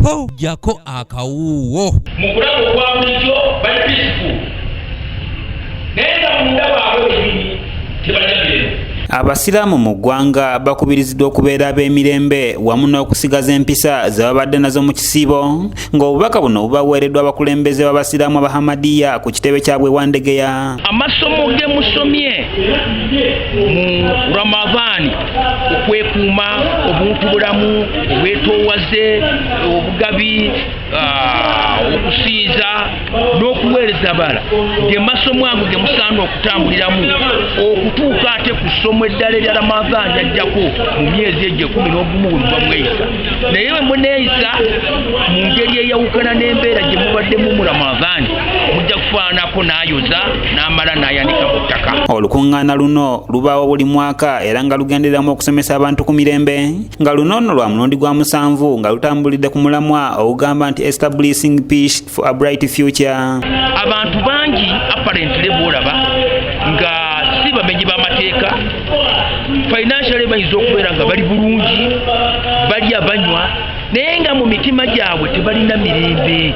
po jako akawuwo. Mukulamu kwa bulijjo bali peaceful. Nenda munda waabwe ebini tebalabire. Abasiraamu mu ggwanga bakubiriziddwa okubeera ab'emirembe wamu n'okusigaza empisa ze babadde nazo mu kisiibo ng'obubaka buno bubaweereddwa abakulembeze b'abasiraamu Abahamadiya ku kitebe kyabwe Wandegeya. Amasomo ge musomye mu Ramadhaani okwekuuma obuntu bulamu obwetoowaze obugabi okusiiza n'okuweereza abalala ge masomo ago ge musaana okutambuliramu okutuuka ate ku ssomo eddala erya Ramadhaani ajjako mu myezi egyo 11 buli bamweyisa naye bwe muneeyisa mu ngeri eyawukana n'embeera gye mubaddemu mu Ramadhaani mujja kufaanako n'ayoza n'amala n'ayanika mu ttaka. Olukuŋŋaana luno lubaawo buli mwaka era nga lugenderamu okusomesa abantu ku mirembe nga luno nno lwa mulundi gwa 7 nga lutambulidde ku mulamwa ogugamba nti establishing peace for a bright future. Abantu bangi apparently boolaba nga si bamenyi b'amateeka financially bayinza okubeera nga bali bulungi bali abanywa naye nga mu mitima gyabwe tebalina mirembe.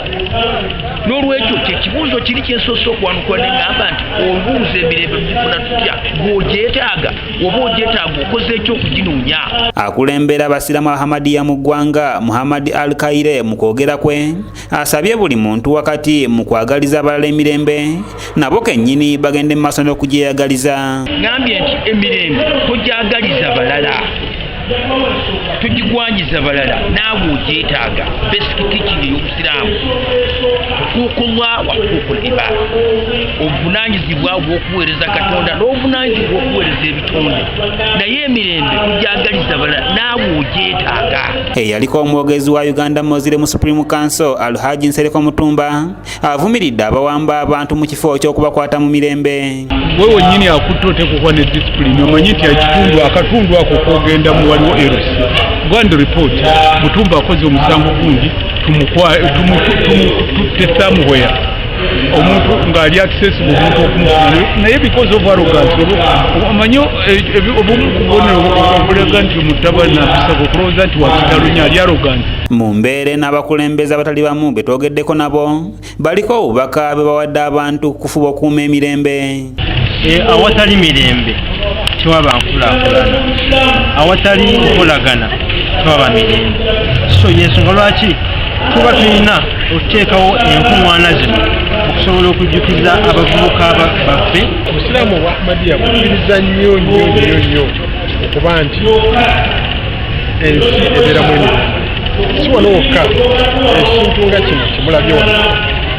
N'olwekyo kyekibuuzo kiri kyensoose okwanukula ne ngamba nti obuuza emirembe mugifuna tutya bw'ogyetaaga oba ogyetaaga okoze eki okuginoonya. Akulembera abasiraamu Abahamadiya mu ggwanga Muhammad Al-Kaire mu kwogera kwe asabye buli muntu wakati mu kwagaliza abalala emirembe nabo kennyini bagende mu maaso n'okugyeyagaliza. Ngambye nti emirembe togyagaliza balala tugigwanyiza balala naawe ogyetaaga. Basic teaching ey'obusiraamu okuukulwa wakuukula ibaada obuvunaanyizibwa bw'okuweereza Katonda n'obuvunaanyizibwa bw'okuweereza ebitonde naye emirembe tugyagaliza balala naawe ogyetaaga. Eyaliko omwogezi wa Uganda Muslim Supreme Council Alhaji Nsereko Mutumba avumiridde abawamba abantu mu kifo ky'okubakwata mu mirembe. Wewe wennyini akutte oteekwa ne discipline omanyi nti akatundu ako kogenda mu waliwo erosi Rwanda report Mutumba akoze omusango gundi tutte somewhere omuntu ng'ali accessible omuntu okumufuna naye because of arrogance omanyi obumu kubonero okulega nti mutabani napisako okulowooza nti wakitalunya ali arrogance. Mu mbeere n'abakulembeze abatali bamu be twogeddeko nabo baliko obubaka be bawadde abantu kufuba okuuma emirembe. Awatali mirembe tewaba nkulaakulana, awatali nkolagana tewaba mirembe. So yensonga lwaki tuba tulina okuteekawo enkuŋŋaana zino okusobola okujjukiza abavubuka baffe. Obusiraamu bwa Ahmadiyya bukkiriza nnyo okuba nti ensi ebeeramu emirembe. Si wano wokka ekintu nga kino kimulabye wano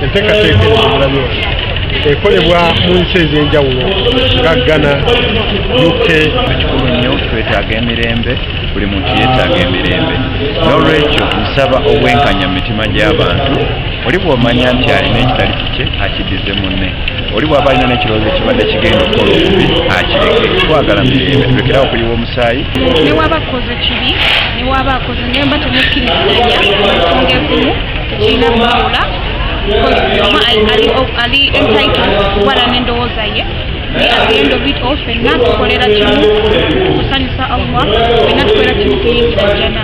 enteekateeka eno kimulabye wano ekolebwa mu nsi ez'enjawulo nga Ghana, UK. Kikulu nnyo twetaaga emirembe, buli muntu yeetaaga emirembe. N'olwekyo nsaba obwenkanya mu mitima gy'abantu. Oli bw'omanya nti alina ekitali kikye akiddize munne, oli bw'aba alina n'ekirowoozo ekibadde kigenda okukola obubi akireke. Twagala mirembe, tulekerawo okuliwa omusaayi. Ne waba akoze kibi ne waba akoze naye mba temukkiriziganya ensonga ezimu tekirina bawula ali entitled okuwala n'endowooza ye naye at the end of it all ffenna tukolera kimu kusanyusa Allah ffenna tukolera kimu kuyingira jjana.